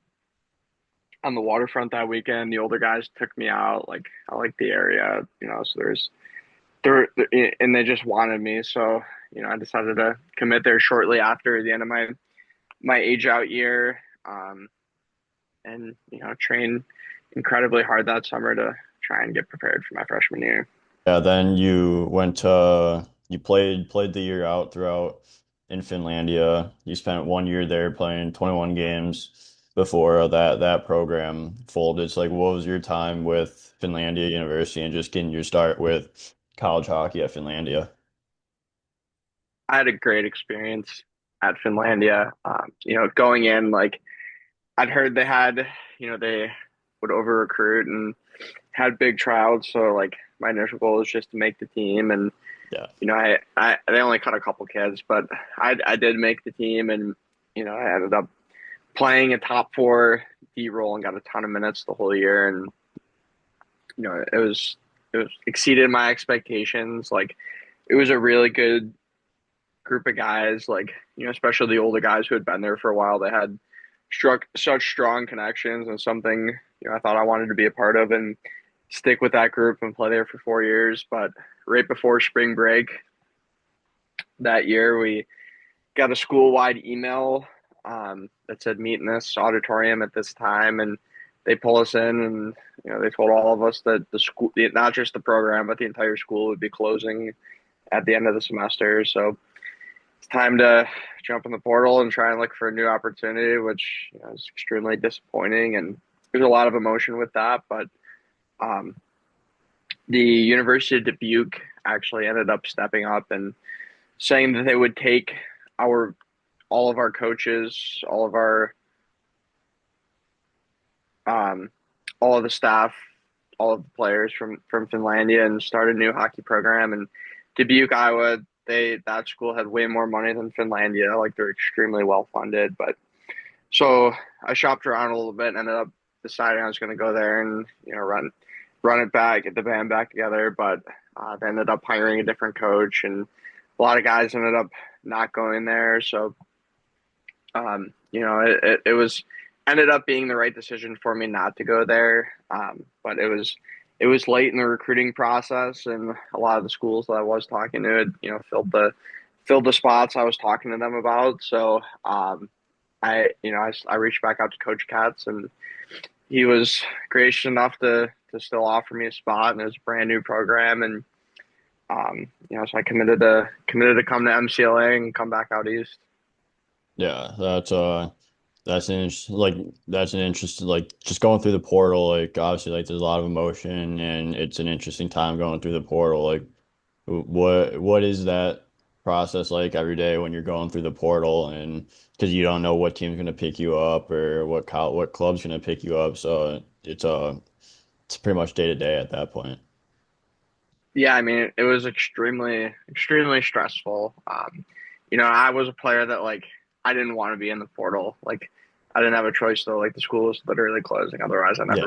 on the waterfront that weekend. The older guys took me out. Like I like the area, so there and they just wanted me, so I decided to commit there shortly after the end of my age out year, and train incredibly hard that summer to try and get prepared for my freshman year. Yeah, then you played the year out throughout in Finlandia. You spent 1 year there playing 21 games before that program folded. So like what was your time with Finlandia University and just getting your start with college hockey at Finlandia? I had a great experience at Finlandia. Going in, like I'd heard they would over recruit and had big tryouts. So like my initial goal was just to make the team, and Yeah. I they only cut a couple kids, but I did make the team, and I ended up playing a top four D role and got a ton of minutes the whole year, and it was exceeded my expectations. Like it was a really good group of guys, like especially the older guys who had been there for a while. They had struck such strong connections and something I thought I wanted to be a part of and stick with that group and play there for 4 years. But right before spring break that year, we got a school wide email that said meet in this auditorium at this time, and they pull us in and they told all of us that the school, not just the program, but the entire school would be closing at the end of the semester. So it's time to jump in the portal and try and look for a new opportunity, which is extremely disappointing. And there's a lot of emotion with that. But um, the University of Dubuque actually ended up stepping up and saying that they would take our all of our coaches, um, all of the staff, all of the players from Finlandia, and start a new hockey program. And Dubuque, Iowa, that school had way more money than Finlandia. Like they're extremely well funded. But so I shopped around a little bit and ended up deciding I was going to go there and run it back, get the band back together. But they ended up hiring a different coach, and a lot of guys ended up not going there. So it was ended up being the right decision for me not to go there. But it was late in the recruiting process, and a lot of the schools that I was talking to had filled the spots I was talking to them about. So I reached back out to Coach Katz, and he was gracious enough to still offer me a spot in his brand new program, and so I committed to come to MCLA and come back out east. Yeah, that's an that's an interesting just going through the portal. Like obviously, like there's a lot of emotion, and it's an interesting time going through the portal. Like, what is that process like every day when you're going through the portal, and because you don't know what team's gonna pick you up or what club's gonna pick you up, so it's pretty much day to day at that point. Yeah, I mean, it was extremely stressful. I was a player that like I didn't want to be in the portal. Like, I didn't have a choice though. Like the school was literally closing. Otherwise, I Yeah,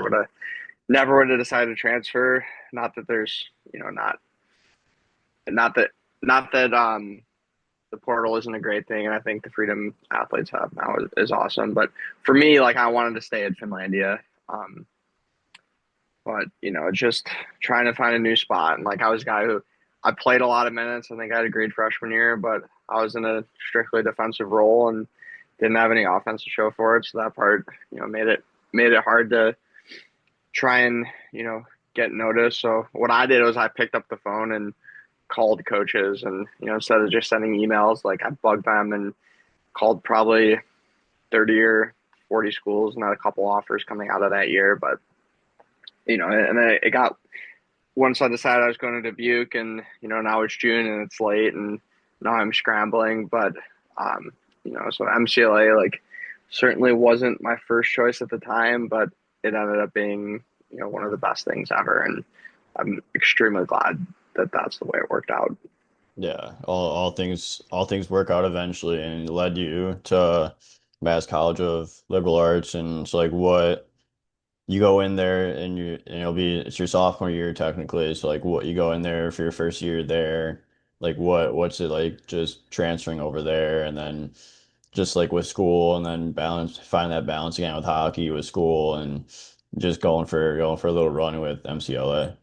never would have decided to transfer. Not that there's, not that not that the portal isn't a great thing, and I think the freedom athletes have now is awesome. But for me, like I wanted to stay at Finlandia. Um, but just trying to find a new spot. And like I was a guy who I played a lot of minutes. I think I had a great freshman year, but I was in a strictly defensive role and didn't have any offense to show for it. So that part, made it hard to try and get noticed. So what I did was I picked up the phone and called coaches, and instead of just sending emails, like I bugged them and called probably 30 or 40 schools and had a couple offers coming out of that year. But and then it got once I decided I was going to Dubuque, and now it's June and it's late, and now I'm scrambling. But so MCLA like certainly wasn't my first choice at the time, but it ended up being one of the best things ever, and I'm extremely glad that that's the way it worked out. yeah. All things work out eventually, and it led you to Mass College of Liberal Arts, and so like what. You go in there and it's your sophomore year technically. So like what you go in there for your first year there, like what's it like just transferring over there and then just like with school and then find that balance again with hockey with school and just going for a little run with MCLA.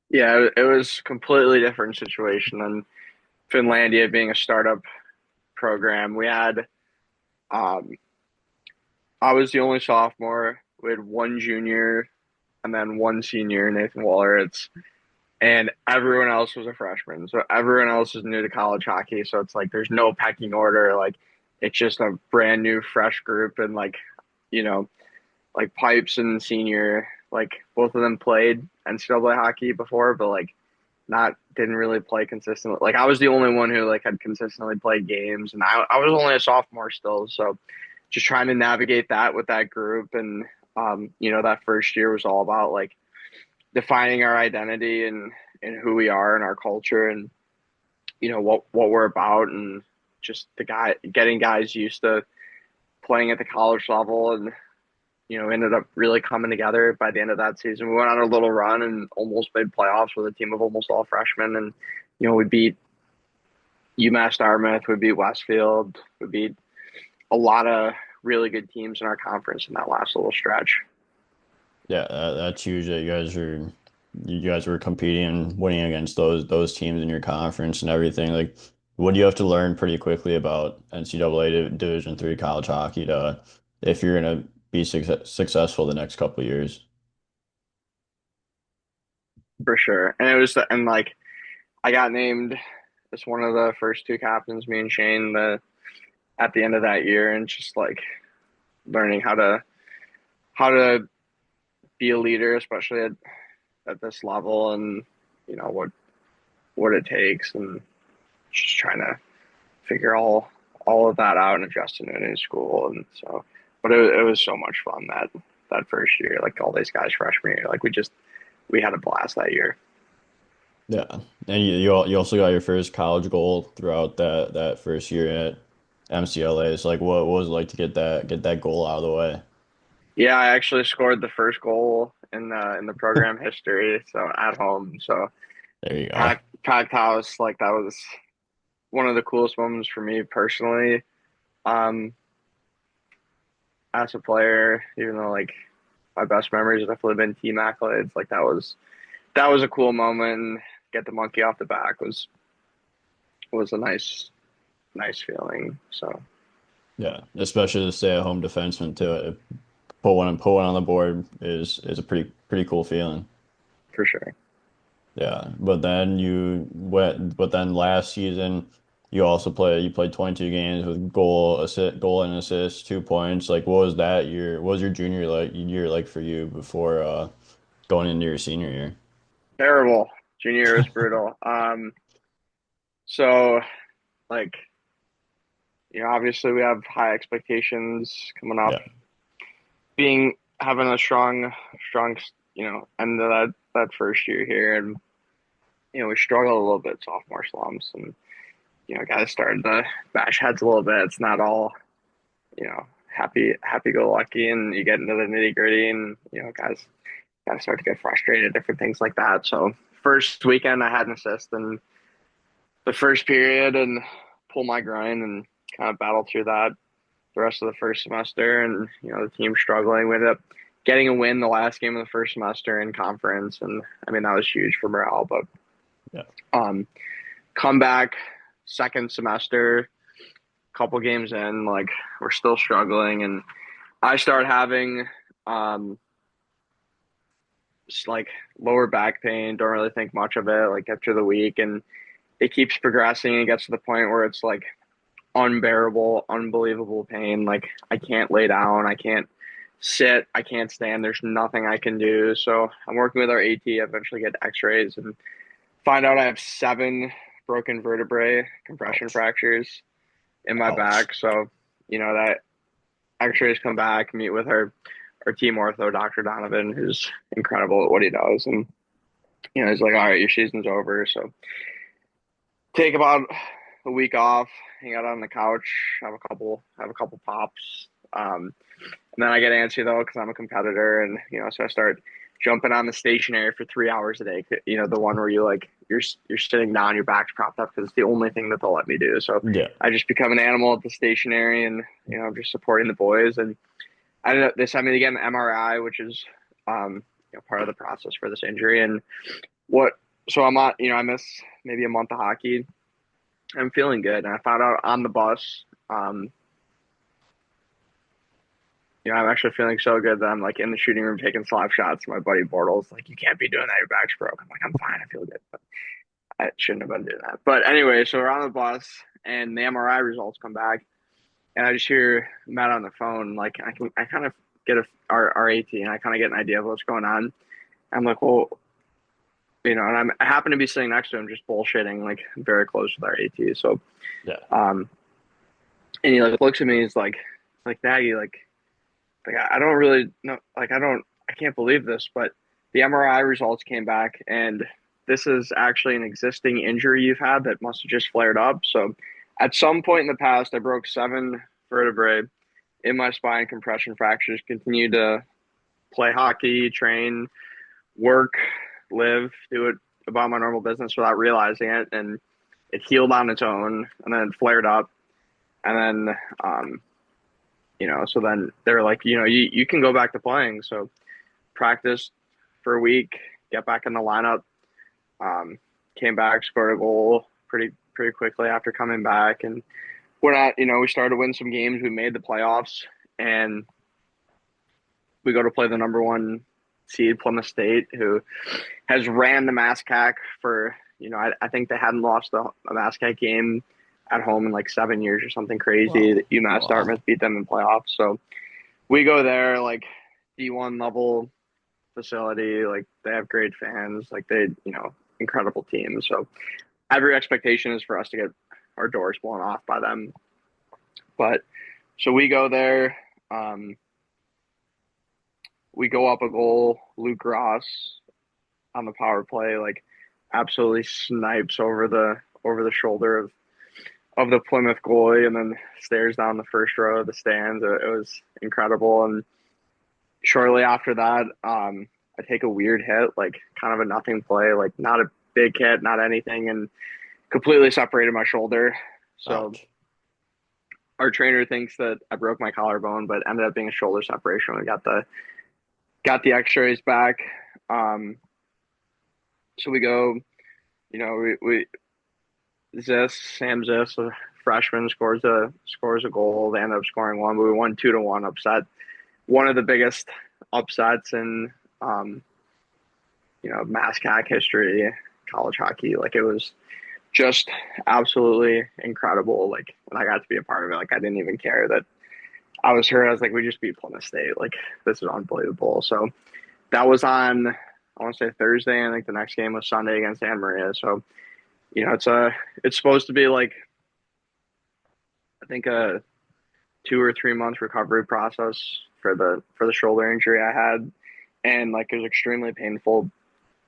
Yeah, it was a completely different situation than Finlandia being a startup program. Um, I was the only sophomore. We had one junior and then one senior, Nathan Walleritz, and everyone else was a freshman. So everyone else is new to college hockey. So it's like there's no pecking order. Like it's just a brand new, fresh group, and you know, like Pipes and senior, like both of them played NCAA hockey before, but like not didn't really play consistently. Like I was the only one who like had consistently played games, and I was only a sophomore still, so just trying to navigate that with that group. And that first year was all about like defining our identity and who we are and our culture, and what we're about, and just the guy getting guys used to playing at the college level. And ended up really coming together by the end of that season. We went on a little run and almost made playoffs with a team of almost all freshmen. And, we beat UMass Dartmouth, we beat Westfield, we beat a lot of really good teams in our conference in that last little stretch. Yeah, that's huge that you guys were competing and winning against those teams in your conference and everything. Like, what do you have to learn pretty quickly about NCAA Division III college hockey to if you're gonna be successful the next couple of years? For sure. And like, I got named as one of the first two captains, me and Shane, at the end of that year, and just like learning how to be a leader, especially at this level, and what it takes, and just trying to figure all of that out and adjusting to a new school. And so, but it was so much fun that first year, like all these guys freshman year, like we had a blast that year. Yeah, and you also got your first college goal throughout that first year at MCLA. So like, what was it like to get that goal out of the way? Yeah, I actually scored the first goal in the program history, so at home. So There you go. packed house, like that was one of the coolest moments for me personally. Um, as a player, even though like my best memories have definitely been team accolades, like that was a cool moment. And get the monkey off the back was a nice feeling. So Yeah, especially the stay-at-home defenseman too. Put one on the board is a pretty cool feeling. for sure. Yeah, but then you went. But then last season, you played 22 games with goal and assist, 2 points. Like, what was that year? What was your year like for you before going into your senior year? Terrible. Junior year was brutal. So like, obviously we have high expectations coming up. Yeah, Having a strong, end of that first year here, and we struggled a little bit sophomore slumps, and guys started to bash heads a little bit. It's not all happy go lucky, and you get into the nitty gritty, and guys start to get frustrated, different things like that. So first weekend, I had an assist in the first period and pull my groin and kind of battle through that the rest of the first semester. And the team struggling. We ended up getting a win the last game of the first semester in conference, and I mean that was huge for morale. But yeah. um, come back second semester, couple games in, like we're still struggling, and I start having just like lower back pain. Don't really think much of it. Like after the week, and it keeps progressing. It gets to the point where it's like unbearable, unbelievable pain. Like I can't lay down, I can't sit, I can't stand. There's nothing I can do. So I'm working with our AT. Eventually get X-rays and find out I have 7 broken vertebrae, compression Ouch. fractures in my Ouch. back. So that X-rays come back, meet with our team ortho, Dr. Donovan, who's incredible at what he does, and he's like, all right, your season's over. So take about a week off, hang out on the couch, have a couple pops. And then I get antsy though because I'm a competitor, and so I start jumping on the stationary for 3 hours a day. The one where you're sitting down, your back's propped up because it's the only thing that they'll let me do. So Yeah. I just become an animal at the stationary, and I'm just supporting the boys. And I ended up they sent me to get an MRI, which is part of the process for this injury. And what so I'm on, I miss maybe a month of hockey. I'm feeling good, and I found out on the bus. I'm actually feeling so good that I'm like in the shooting room taking slap shots. My buddy Bortles like, you can't be doing that. Your back's broke. I'm like, I'm fine. I feel good, but I shouldn't have been doing that. But anyway, so we're on the bus, and the MRI results come back, and I just hear Matt on the phone. Like I kind of get our AT, and I kind of get an idea of what's going on. I'm like, well, and I happen to be sitting next to him, just bullshitting, like very close with our AT. So, Yeah. um, and he like looks at me. He's like Nagy, like I don't really know, like I can't believe this, but the MRI results came back, and this is actually an existing injury you've had that must have just flared up. So, at some point in the past, I broke 7 vertebrae in my spine, compression fractures. Continued to play hockey, train, work, live, do it about my normal business without realizing it, and it healed on its own, and then it flared up, and then so then they're like, you can go back to playing. So practiced for a week, get back in the lineup, um, came back, scored a goal pretty quickly after coming back, and we started to win some games. We made the playoffs, and we go to play the number one seed Plymouth State, who has ran the MASCAC for, I think they hadn't lost a MASCAC game at home in like 7 years or something crazy. Wow. That UMass Wow. Dartmouth beat them in playoffs. So we go there, like D1 level facility, like they have great fans, like incredible team. So every expectation is for us to get our doors blown off by them. But so we go there, we go up a goal. Luke Ross on the power play, like absolutely snipes over the shoulder of the Plymouth goalie, and then stares down the first row of the stands. It was incredible. And shortly after that, I take a weird hit, like kind of a nothing play, like not a big hit, not anything, and completely separated my shoulder. So Ouch. our trainer thinks that I broke my collarbone, but ended up being a shoulder separation. We got the X-rays back. Um, so we go, we Sam Ziss, a freshman scores a goal. They ended up scoring one, but we won 2-1 upset. One of the biggest upsets in MASCAC history, college hockey. Like it was just absolutely incredible. Like when I got to be a part of it, like I didn't even care that I was hurt. I was like, we just beat Plymouth State. Like this is unbelievable. So that was on I want to say Thursday, and I think the next game was Sunday against Anna Maria. So it's supposed to be like I think a 2 or 3 month recovery process for the shoulder injury I had, and like it was extremely painful.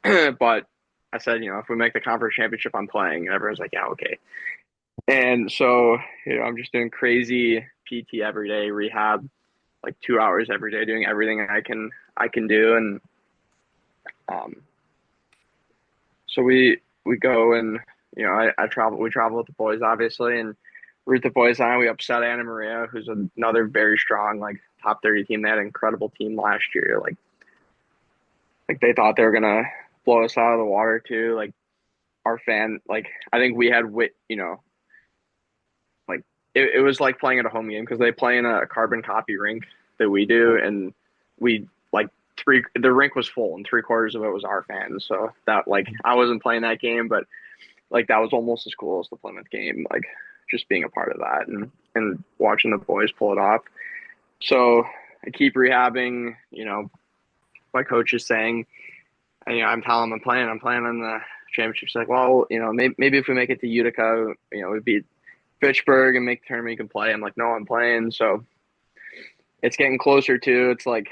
But I said, if we make the conference championship, I'm playing. And everyone's like, yeah, okay. And so, I'm just doing crazy PT every day, rehab, like 2 hours every day, doing everything I can do. And um, so we go and we travel with the boys obviously, and root the boys on. We upset Anna Maria, who's another very strong like top 30 team. They had an incredible team last year. Like they thought they were gonna blow us out of the water too. Like our fan, like I think we had like it was like playing at a home game because they play in a carbon copy rink that we do, and we like the rink was full and 3/4 of it was our fans. So that like I wasn't playing that game, but like that was almost as cool as the Plymouth game. Like just being a part of that and watching the boys pull it off. So I keep rehabbing. My coach is saying, I'm telling him I'm playing on the championship. She's like, well, maybe if we make it to Utica, we beat Fitchburg and make the tournament, you can play. I'm like, no, I'm playing. So it's getting closer to. It's like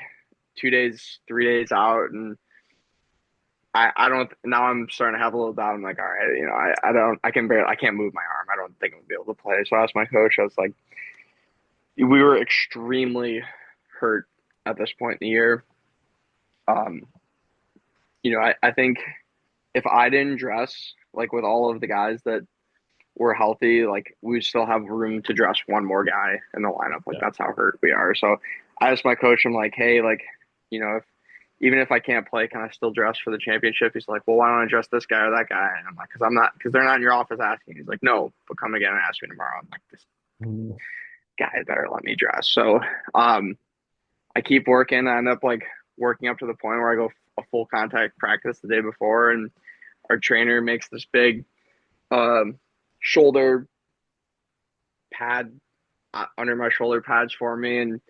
2 days, 3 days out, and I don't. Now I'm starting to have a little doubt. I'm like, all right, I can't move my arm. I don't think I'm gonna be able to play. So I asked my coach. I was like, we were extremely hurt at this point in the year. Um, I think if I didn't dress like with all of the guys that were healthy, like we still have room to dress one more guy in the lineup. Like Yeah. that's how hurt we are. So I asked my coach, I'm like, hey, like, if even if I can't play, can I still dress for the championship? He's like, well, why don't I dress this guy or that guy? And I'm like, because they're not in your office asking. He's like, no, but come again and ask me tomorrow. I'm like, this Mhm. guy better let me dress. So um, I keep working. I end up like working up to the point where I go a full contact practice the day before, and our trainer makes this big um, shoulder pad under my shoulder pads for me, and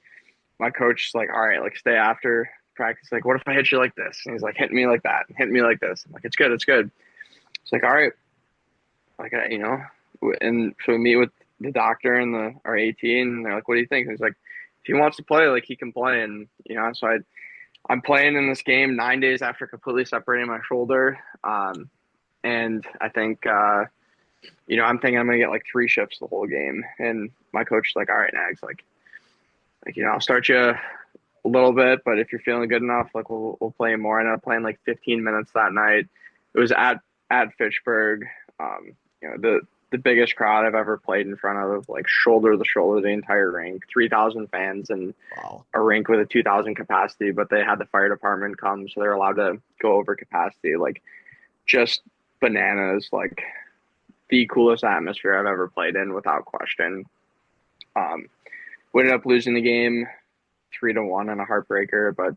my coach is like, all right, like stay after practice. Like, what if I hit you like this? And he's like, hit me like that, hit me like this. I'm like, it's good, it's good. It's like, all right, like and so we meet with the doctor and our AT, and they're like, what do you think? And he's like, if he wants to play, like he can play, and so I'm playing in this game 9 days after completely separating my shoulder, and I think I'm thinking I'm gonna get like 3 shifts the whole game, and my coach is like, all right, Nags, I'll start you a little bit, but if you're feeling good enough, like we'll play more. I ended up playing like 15 minutes that night. It was at Fitchburg. The biggest crowd I've ever played in front of, like shoulder to shoulder, the entire rink, 3,000 fans, and Wow. a rink with a 2,000 capacity. But they had the fire department come, so they're allowed to go over capacity. Like just bananas. Like the coolest atmosphere I've ever played in, without question. Um, we ended up losing the game 3-1 on a heartbreaker, but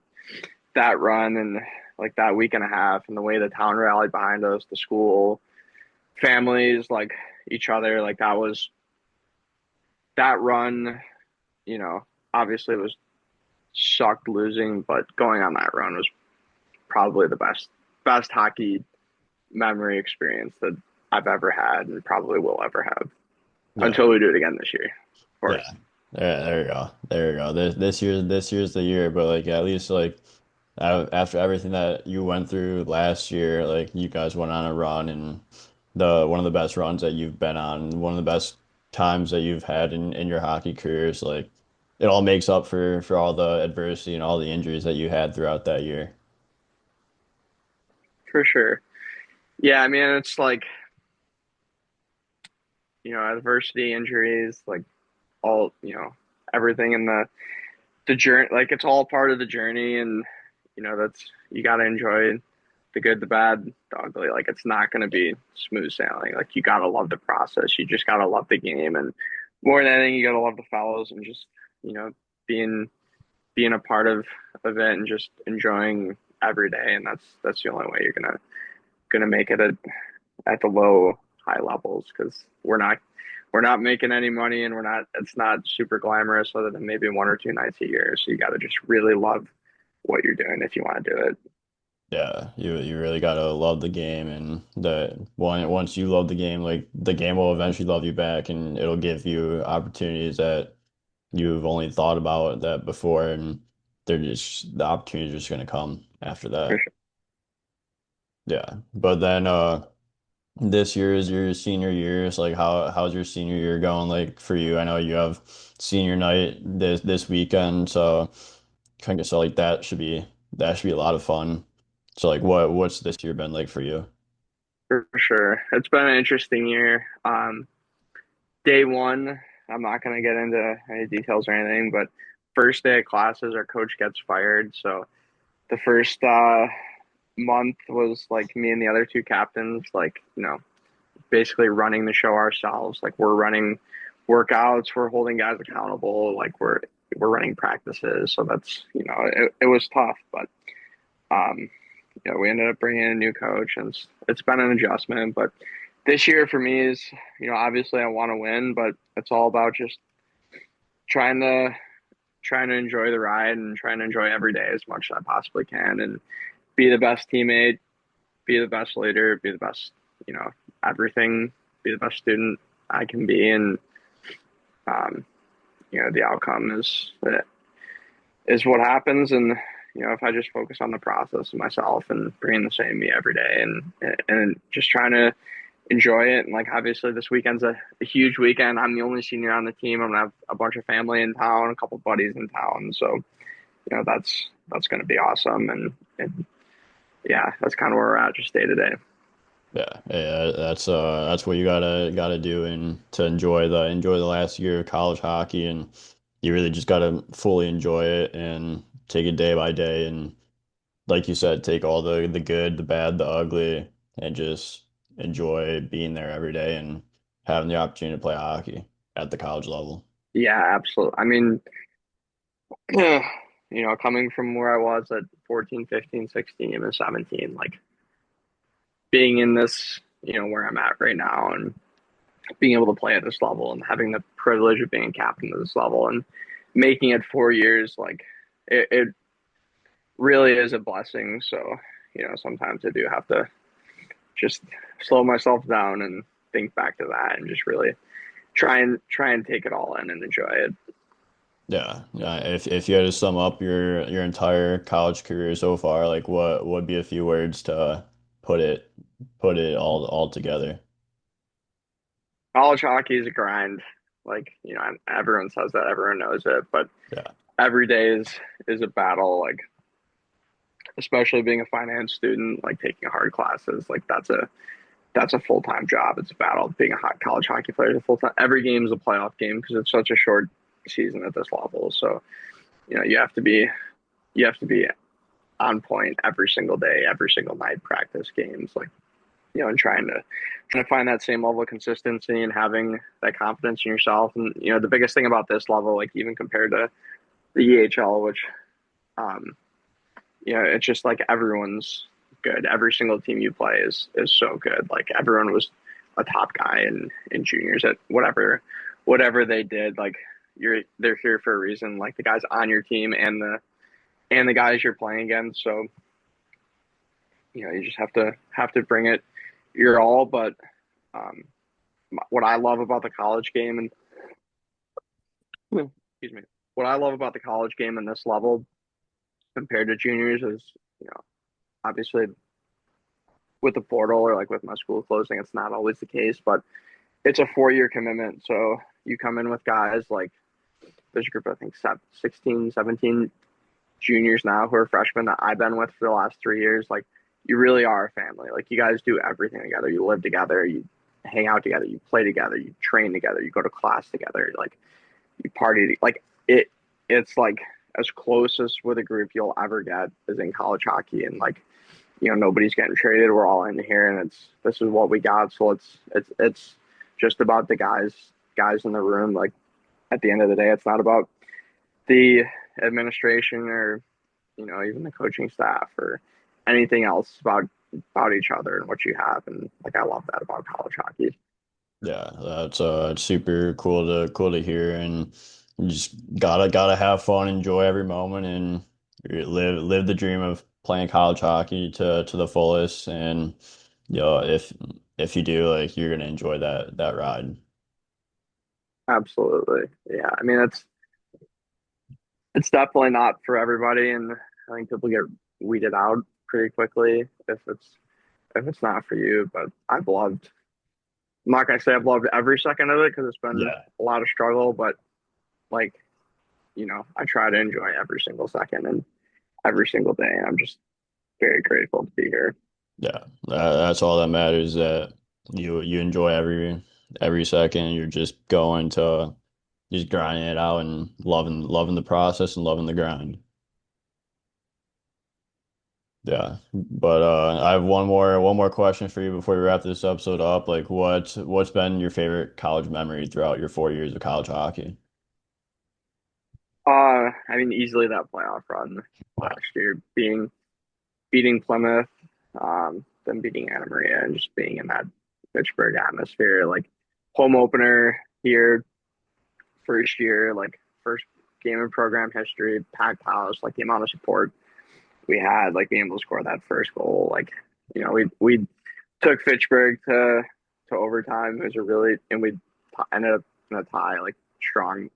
that run and like that week and a half and the way the town rallied behind us, the school, families, like each other, like that run, you know, obviously it was sucked losing, but going on that run was probably the best hockey memory experience that I've ever had and probably will ever have Yeah. until we do it again this year, of Yeah. course. There you go. There you go. This year's the year, but like at least like after everything that you went through last year, like you guys went on a run and the one of the best runs that you've been on, one of the best times that you've had in your hockey careers, like it all makes up for all the adversity and all the injuries that you had throughout that year. For sure. Yeah, I mean, it's like, adversity, injuries, like all, everything in the journey, like it's all part of the journey, and that's you got to enjoy the good, the bad, the ugly. Like it's not going to be smooth sailing. Like you got to love the process. You just got to love the game, and more than anything, you got to love the fellows and just you know being being a part of it and just enjoying every day. And that's the only way you're gonna make it at the low high levels because we're not making any money and we're not it's not super glamorous other than maybe one or two nights a year. So you got to just really love what you're doing if you want to do it. Yeah, you really gotta love the game, and once you love the game, like the game will eventually love you back, and it'll give you opportunities that you've only thought about that before, and the opportunities are just gonna come after For that. sure. Yeah, but then this year is your senior year. It's like how's your senior year going like for you? I know you have senior night this weekend, so kind of so like that should be a lot of fun. So like what's this year been like for you? For sure. It's been an interesting year. Day one, I'm not going to get into any details or anything, but first day of classes, our coach gets fired. So the first month was like me and the other two captains, like, basically running the show ourselves. Like we're running workouts, we're holding guys accountable, like we're running practices. So that's, it was tough, but um, we ended up bringing in a new coach, and it's been an adjustment. But this year for me is, obviously I want to win, but it's all about just trying to trying to enjoy the ride and trying to enjoy every day as much as I possibly can, and be the best teammate, be the best leader, be the best, you know, everything, be the best student I can be, and um, the outcome is what happens. And if I just focus on the process of myself and bringing the same me every day, and just trying to enjoy it. And like obviously this weekend's a huge weekend. I'm the only senior on the team. I'm gonna have a bunch of family in town, a couple buddies in town. So that's gonna be awesome. And yeah, that's kind of where we're at just day to day. Yeah, that's what you gotta do and to enjoy the last year of college hockey, and you really just gotta fully enjoy it and take it day by day, and like you said, take all the good, the bad, the ugly, and just enjoy being there every day and having the opportunity to play hockey at the college level. Yeah, absolutely. I mean, coming from where I was at 14, 15, 16, even 17, like being in this, where I'm at right now and being able to play at this level and having the privilege of being captain at this level and making it 4 years, like it really is a blessing. So, sometimes I do have to just slow myself down and think back to that and just really try and take it all in and enjoy it. Yeah, yeah. If you had to sum up your entire college career so far, like what would be a few words to put it put it all together? College hockey is a grind. Like, everyone says that, everyone knows it, but Yeah. every day is a battle. Like, especially being a finance student, like taking hard classes, like that's a full time job. It's a battle. Being a college hockey player is a full time. Every game is a playoff game because it's such a short season at this level. So you have to be on point every single day, every single night, practice games, like and trying to find that same level of consistency and having that confidence in yourself. And the biggest thing about this level, like even compared to the EHL, which um, it's just like everyone's good. Every single team you play is so good. Like everyone was a top guy in juniors at whatever they did. Like they're here for a reason. Like the guys on your team and the guys you're playing against. So you just have to bring it your all. But um, what I love about the college game and excuse me, what I love about the college game in this level compared to juniors is obviously with the portal or like with my school closing, it's not always the case, but it's a 4 year commitment. So you come in with guys like there's a group, I think 16, 17 juniors now who are freshmen that I've been with for the last 3 years. Like you really are a family. Like you guys do everything together. You live together. You hang out together. You play together. You train together. You go to class together. Like you party. Like it's like as close as with a group you'll ever get is in college hockey. And like nobody's getting traded. We're all in here, and this is what we got. So it's just about the guys in the room. Like at the end of the day, it's not about the administration or even the coaching staff or anything else. It's about each other and what you have. And like I love that about college hockey. Yeah, that's super cool to hear, and you just gotta have fun, enjoy every moment, and live the dream of playing college hockey to the fullest. And if you do, like you're gonna enjoy that ride. Absolutely. Yeah. I mean, it's definitely not for everybody, and I think people get weeded out pretty quickly if it's not for you. But I'm not gonna say I've loved every second of it because it's been Yeah, a lot of struggle, but like, I try to enjoy every single second and every single day. And I'm just very grateful to be here. yeah, that's all that matters. That you enjoy every second. You're just going to just grinding it out and loving the process and loving the grind. Yeah, but I have one more question for you before we wrap this episode up. Like, what's been your favorite college memory throughout your 4 years of college hockey? I mean, easily that playoff run Yeah, last year, beating Plymouth, then beating Anna Maria, and just being in that Pittsburgh atmosphere, like home opener here, first year, like first game in program history, packed house, like the amount of support we had, like being able to score that first goal, like we took Fitchburg to overtime. It was a really, and we ended up in a tie, like strong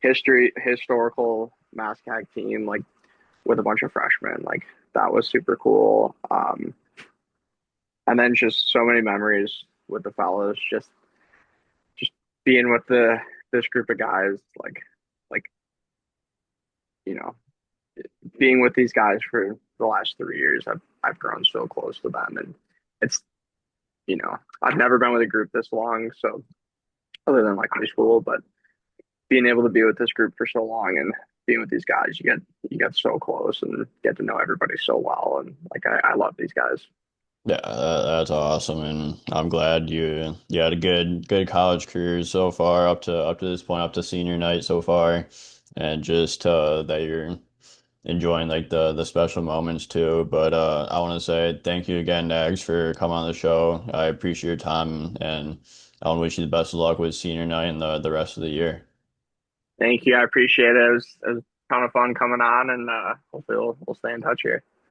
historical MassCAG team, like with a bunch of freshmen. Like that was super cool. And then just so many memories with the fellows, just being with this group of guys, like you know, being with these guys for the last 3 years, I've grown so close to them, and it's I've never been with a group this long, so other than like high school, but being able to be with this group for so long and being with these guys, you get so close and get to know everybody so well, and like I love these guys. yeah, that's awesome, and I'm glad you had a good college career so far up to this point, up to senior night so far, and just that you're enjoying like the special moments too. But I want to say thank you again, Nags, for coming on the show. I appreciate your time, and I want to wish you the best of luck with senior night and the rest of the year. Thank you, I appreciate it. It was a ton of fun coming on, and hopefully we'll stay in touch here.